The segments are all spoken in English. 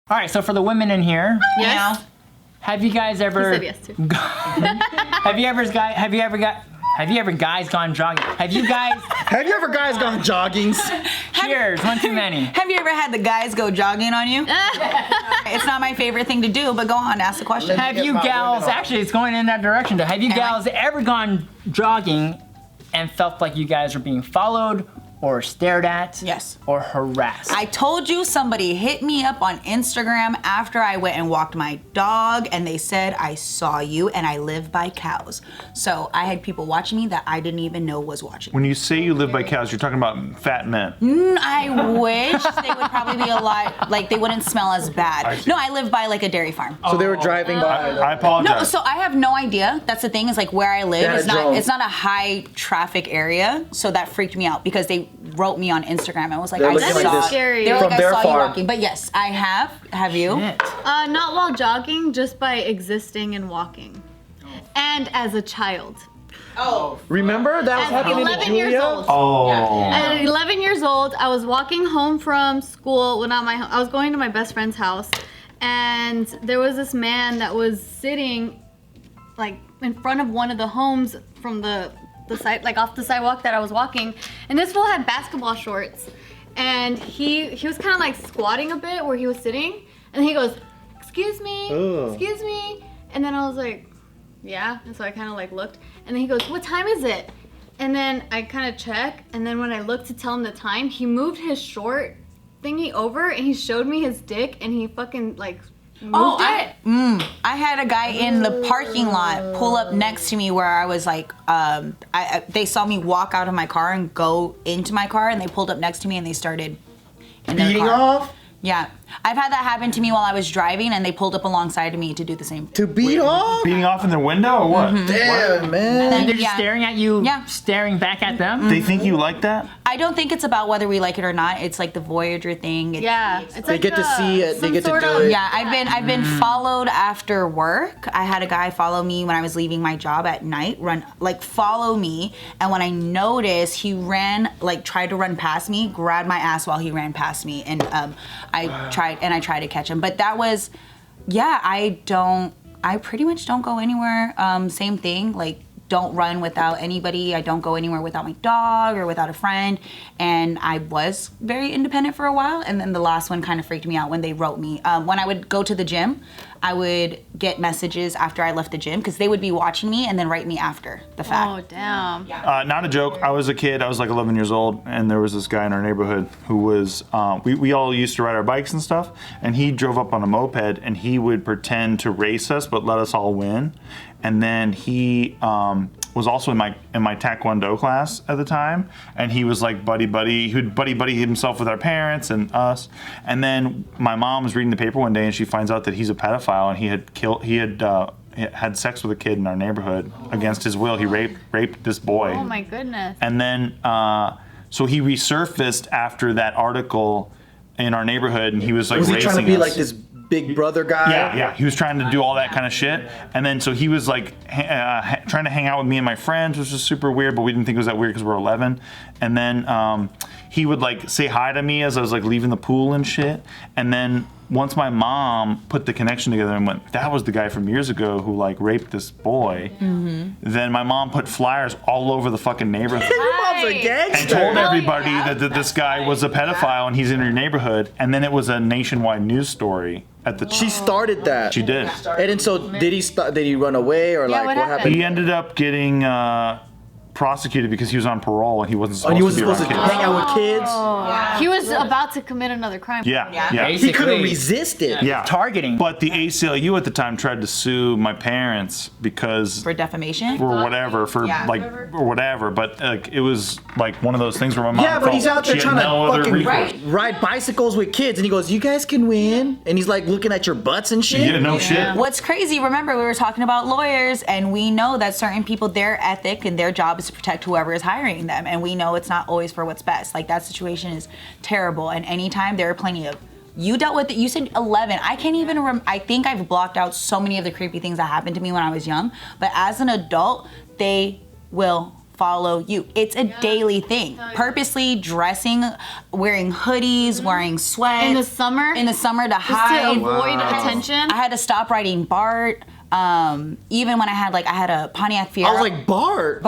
All right, so for the women in here, Yes. have you guys ever? He said yes too. Have you ever guys gone jogging? Have you ever guys gone joggings? Cheers, one too many. Have you ever had the guys go jogging on you? It's not my favorite thing to do, but go on, ask the question. Have you gals, actually it's going in that direction, have you gals ever gone jogging and felt like you guys were being followed or stared at? Yes. Or harassed? I told you somebody hit me up on Instagram after I went and walked my dog and they said, I saw you and I live by cows. So I had people watching me that I didn't even know was watching. When you say you live by cows, you're talking about fat men. I wish they would probably be a lot, like they wouldn't smell as bad. No, I live by like a dairy farm. So they were driving by. I apologize. No, so I have no idea. That's the thing, is like where I live, it's not a high traffic area, so that freaked me out because they wrote me on Instagram and was like, I That's saw, scary. they were like, I saw you farm. walking. But yes, I have. Have you? Not while jogging, just by existing and walking. And as a child. Oh. Remember that was At happening to 11 years Julia? old. Oh. At 11 years old, I was walking home from school. Well, not my home. I was going to my best friend's house, and there was this man that was sitting, like in front of one of the homes from the side, like off the sidewalk that I was walking. And this fool had basketball shorts, and he was kind of like squatting a bit where he was sitting, and he goes, "Excuse me, excuse me," and then I was like, "Yeah," and so I kind of like looked, and then he goes, "What time is it?" And then I kind of check, and then when I looked to tell him the time, he moved his short thingy over, and he showed me his dick, and he fucking like moved it. I had a guy in the parking lot pull up next to me where I was like, they saw me walk out of my car and go into my car, and they pulled up next to me and they started in their Beating car. off? Yeah, I've had that happen to me while I was driving, and they pulled up alongside of me to do the same. To beat off? Beating off in their window or what? Damn, man. And they're just Yeah. staring at you, Yeah. staring back at them? They think you like that? I don't think it's about whether we like it or not. It's like the Voyager thing. Yeah, it's They like get to see it, they some get to sort do of- it. Yeah, I've been followed after work. I had a guy follow me when I was leaving my job at night, follow me, and when I noticed, he ran, tried to run past me, grabbed my ass while he ran past me, and I tried to catch him. But that was, I pretty much don't go anywhere. Same thing, don't run without anybody. I don't go anywhere without my dog or without a friend. And I was very independent for a while. And then the last one kind of freaked me out when they wrote me. When I would go to the gym, I would get messages after I left the gym because they would be watching me and then write me after the fact. Oh damn. Not a joke. I was a kid. I was like 11 years old, and there was this guy in our neighborhood who was. We all used to ride our bikes and stuff, and he drove up on a moped, and he would pretend to race us, but let us all win. And then he was also in my Taekwondo class at the time, and he was like buddy. He would buddy himself with our parents and us. And then my mom was reading the paper one day, and she finds out that he's a pedophile, and he had sex with a kid in our neighborhood against his will. He raped this boy. Oh my goodness. And then so he resurfaced after that article in our neighborhood, and he was like Was he racing trying to be us. like this big brother guy? Yeah. He was trying to do all that kind of shit, and then so he was like trying to hang out with me and my friends, which was super weird, but we didn't think it was that weird because we were 11. And then he would like say hi to me as I was like leaving the pool and shit. And then once my mom put the connection together and went, that was the guy from years ago who like raped this boy. Then my mom put flyers all over the fucking neighborhood. Your mom's a And gangster. told everybody that this guy was a pedophile and he's in your neighborhood. And then it was a nationwide news story at the. She started that. She did. And then so did he run away or Yeah, like what what happened? He ended up getting prosecuted because he was on parole and he wasn't supposed And he wasn't to be supposed to around kids. hang out with kids? He was about to commit another crime. Yeah. He couldn't resist it. Yeah. Targeting. But the ACLU at the time tried to sue my parents because For defamation? or whatever or whatever. But like it was like one of those things where my mom Yeah, but felt he's out there she had trying no to other fucking recourse. ride bicycles with kids, and he goes, "You guys can win," and he's like looking at your butts and shit. Yeah, no shit. What's crazy, remember we were talking about lawyers, and we know that certain people, their ethic and their job is to protect whoever is hiring them, and we know it's not always for what's best. Like that situation is terrible, and anytime there are plenty of, you dealt with it, you said 11, I can't even I think I've blocked out so many of the creepy things that happened to me when I was young, but as an adult, they will follow you. It's a daily thing. Purposely dressing, wearing hoodies, wearing sweats. In the summer? In the summer to Just hide. to avoid attention? I had to stop riding BART. Even when I had a Pontiac Fiero. I was like, Bart.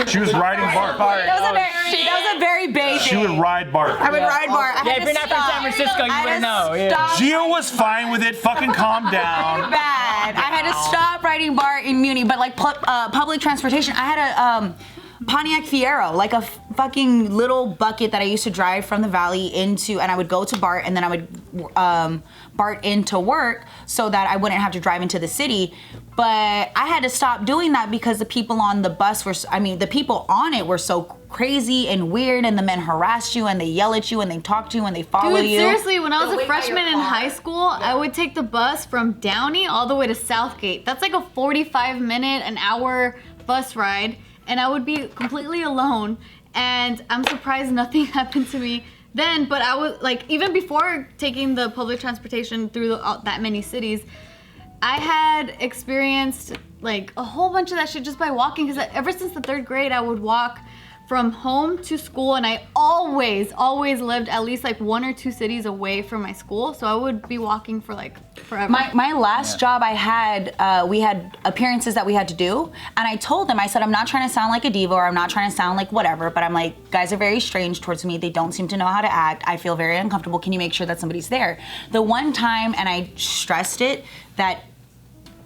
She was riding Bart. That was a very basic. She would ride Bart. I would ride BART. I Yeah, had if you're to not from stop. San Francisco, you I had wouldn't to know. Yeah. stop. Gio was fine with it. Fucking calm down. Bad. I had to stop riding BART in Muni, but like public transportation, I had a Pontiac Fiero, like a fucking little bucket that I used to drive from the valley into, and I would go to BART, and then I would BART into work so that I wouldn't have to drive into the city. But I had to stop doing that because the people on the bus the people on it were so crazy and weird, and the men harassed you and they yell at you and they talk to you and they follow Dude, you. seriously, when I was a freshman in high school, I would take the bus from Downey all the way to Southgate. That's like a 45-minute, an hour bus ride, and I would be completely alone, and I'm surprised nothing happened to me then, but I was like, even before taking the public transportation through that many cities, I had experienced like a whole bunch of that shit just by walking, because ever since the 3rd grade, I would walk from home to school, and I always lived at least like 1 or 2 cities away from my school, so I would be walking for like forever. My last job I had, we had appearances that we had to do, and I told them, I said, I'm not trying to sound like a diva, or I'm not trying to sound like whatever, but I'm like, guys are very strange towards me. They don't seem to know how to act. I feel very uncomfortable. Can you make sure that somebody's there? The one time, and I stressed it, that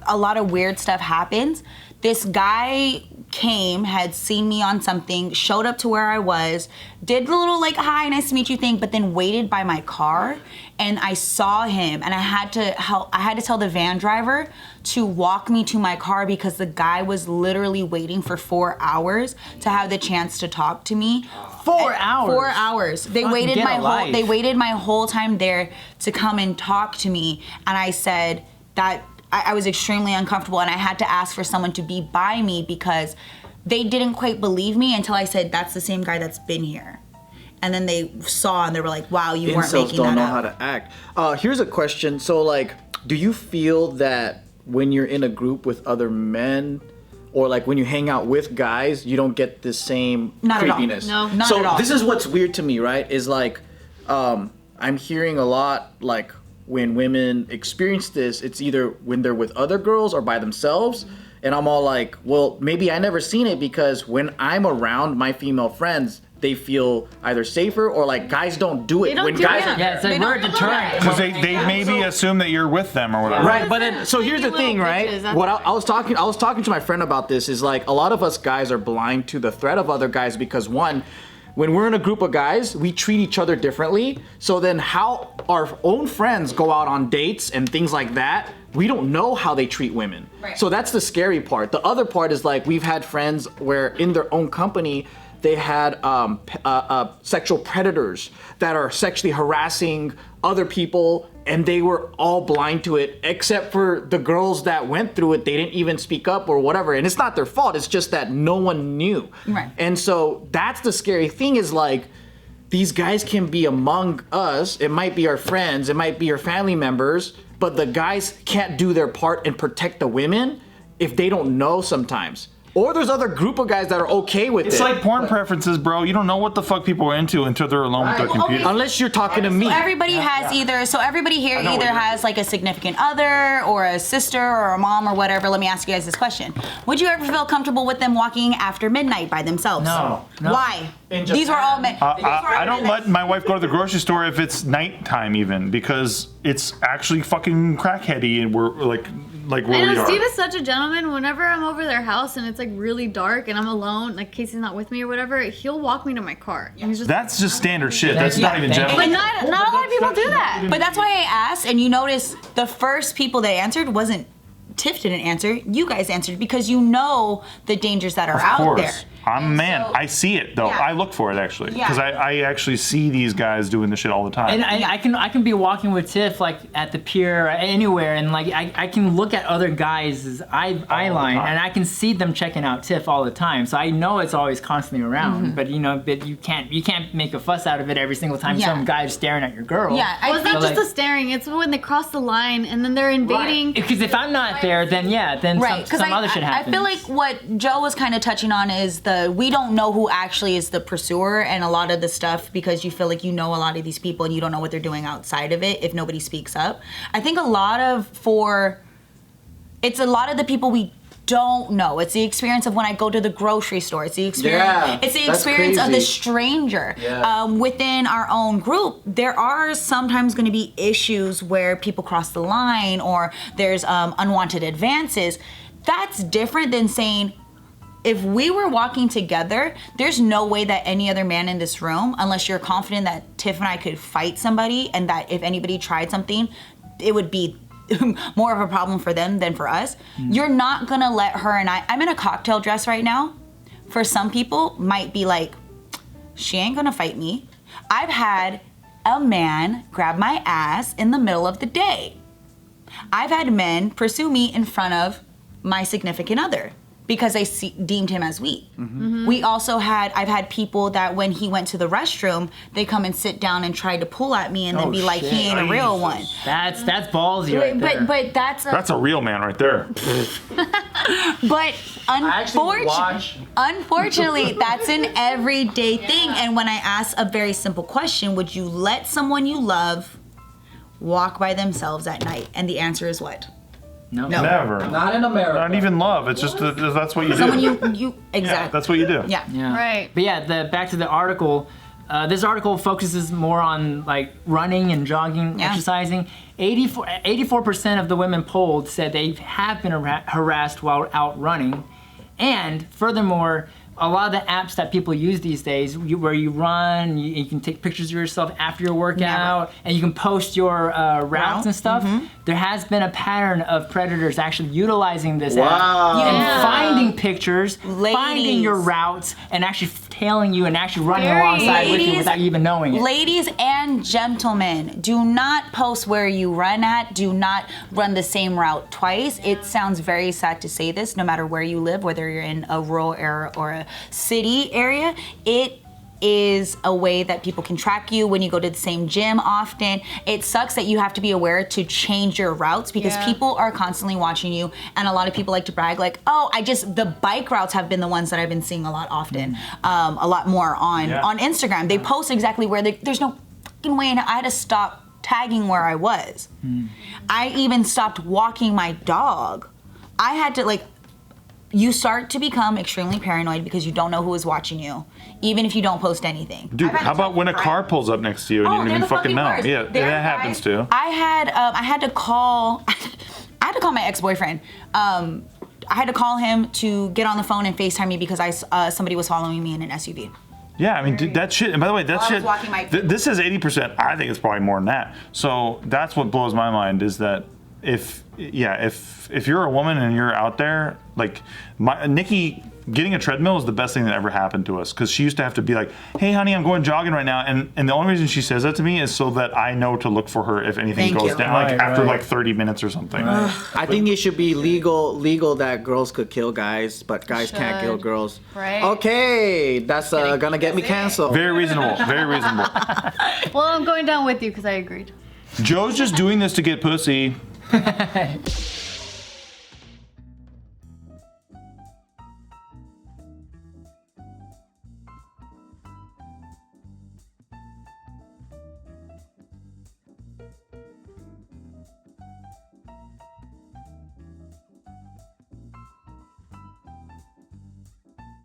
a lot of weird stuff happens. This guy came, had seen me on something, showed up to where I was, did the little like, hi, nice to meet you thing, but then waited by my car, and I saw him, and I had to tell the van driver to walk me to my car because the guy was literally waiting for 4 hours to have the chance to talk to me. 4 hours? 4 hours. They Fucking waited get a life. they waited my whole time there to come and talk to me, and I said that I was extremely uncomfortable, and I had to ask for someone to be by me because they didn't quite believe me until I said, that's the same guy that's been here. And then they saw and they were like, wow, you weren't making don't that know up. how to act. Here's a question. So like, do you feel that when you're in a group with other men, or like when you hang out with guys, you don't get the same Not at all. creepiness? No. Not So at all. this is what's weird to me, right? Is like, I'm hearing a lot like, when women experience this, it's either when they're with other girls or by themselves. And I'm all like, well, maybe I never seen it because when I'm around my female friends, they feel either safer or like guys don't do it. They don't when do guys it. are Yeah, it's a They word don't do deterrent. that. Because they maybe assume that you're with them or whatever. Right, but then so here's the Little thing, right? bitches, that's What I was talking to my friend about this is like a lot of us guys are blind to the threat of other guys because one, when we're in a group of guys, we treat each other differently. So then how our own friends go out on dates and things like that, we don't know how they treat women. Right. So that's the scary part. The other part is like we've had friends where in their own company, they had sexual predators that are sexually harassing other people, and they were all blind to it, except for the girls that went through it. They didn't even speak up or whatever, and it's not their fault. It's just that no one knew. Right. And so that's the scary thing is like, these guys can be among us. It might be our friends, it might be our family members, but the guys can't do their part and protect the women if they don't know sometimes. Or there's other group of guys that are okay with it. It's like porn preferences, bro. You don't know what the fuck people are into until they're alone with their computer. Unless you're talking to me. Everybody has everybody here either has like a significant other or a sister or a mom or whatever. Let me ask you guys this question. Would you ever feel comfortable with them walking after midnight by themselves? No. Why? In These were all men. I don't let my wife go to the grocery store if it's nighttime even because it's actually fucking crackheady and we're like where I we know are. Steve is such a gentleman. Whenever I'm over their house and it's like really dark and I'm alone, like Casey's not with me or whatever, he'll walk me to my car. And he's just That's just standard shit. That's not even but gentleman. not a lot of people do that. But that's why I asked, and you notice the first people that answered wasn't Tiff didn't answer. You guys answered because you know the dangers that are out Of there. course. I'm a man. so- I see it though. Yeah. I look for it actually Yeah. because I actually see these guys doing this shit all the time. And I can be walking with Tiff like at the pier or anywhere, and like I can look at other guys' eye line, and I can see them checking out Tiff all the time. So I know it's always constantly around. But but you can't make a fuss out of it every single time Yeah. some guy's staring at your girl. Yeah, Well, it's not So, just the staring. It's when they cross the line and then they're invading. Because if I'm not there, then Right, some other shit happens. I feel like what Joe was kind of touching on is the we don't know who actually is the pursuer, and a lot of the stuff, because you feel like you know a lot of these people and you don't know what they're doing outside of it if nobody speaks up. I think it's a lot of the people we don't know. It's the experience of when I go to the grocery store. It's the experience. Yeah, it's the that's experience of the crazy. stranger. Yeah. Within our own group, there are sometimes going to be issues where people cross the line or there's unwanted advances. That's different than saying, if we were walking together, there's no way that any other man in this room, unless you're confident that Tiff and I could fight somebody and that if anybody tried something, it would be more of a problem for them than for us. You're not gonna let her and I'm in a cocktail dress right now. For some people, might be like, she ain't gonna fight me. I've had a man grab my ass in the middle of the day. I've had men pursue me in front of my significant other because they deemed him as weak. We also I've had people that when he went to the restroom, they come and sit down and try to pull at me and then be like, he ain't a real one. That's ballsy right there. But That's a real man right there. But actually watch- unfortunately, that's an everyday thing. And when I ask a very simple question, would you let someone you love walk by themselves at night? And the answer is what? No. Never. Not in America. Not even love. It's just that's what you Someone do. you exactly. That's what you do. Yeah. Yeah. Right. But yeah, back to the article. This article focuses more on like running and jogging, Yeah. exercising. 84% of the women polled said they have been harassed while out running. And furthermore, a lot of the apps that people use these days, where you run, you can take pictures of yourself after your workout, and you can post your routes and stuff. There has been a pattern of predators actually utilizing this app and finding pictures, finding your routes, and actually tailing you and actually running alongside with you without you even knowing it. Ladies and gentlemen, do not post where you run at. Do not run the same route twice. It sounds very sad to say this, no matter where you live, whether you're in a rural area or a city area, it is a way that people can track you when you go to the same gym often. It sucks that you have to be aware to change your routes because people are constantly watching you, and a lot of people like to brag like, oh, the bike routes have been the ones that I've been seeing a lot often, a lot more on Instagram. They post exactly where there's no fucking way, and I had to stop tagging where I was. I even stopped walking my dog. I had to you start to become extremely paranoid because you don't know who is watching you, even if you don't post anything. Dude, how about when a car pulls up next to you and you don't even fucking know? Worst. Yeah, that happens too. I had to call my ex-boyfriend. I had to call him to get on the phone and FaceTime me because somebody was following me in an SUV. Yeah, I mean, dude, that shit. And by the way, that While I was shit. walking my- This says 80%. I think it's probably more than that. So that's what blows my mind is that if you're a woman and you're out there, like Nikki getting a treadmill is the best thing that ever happened to us because she used to have to be like, hey honey, I'm going jogging right now, and the only reason she says that to me is so that I know to look for her if anything Thank goes you. down, after 30 minutes or something. I think it should be legal that girls could kill guys, but guys can't kill Should. girls. Right. Okay, that's gonna get me canceled. Very reasonable. Very reasonable. Well, I'm going down with you because I agreed. Joe's just doing this to get pussy.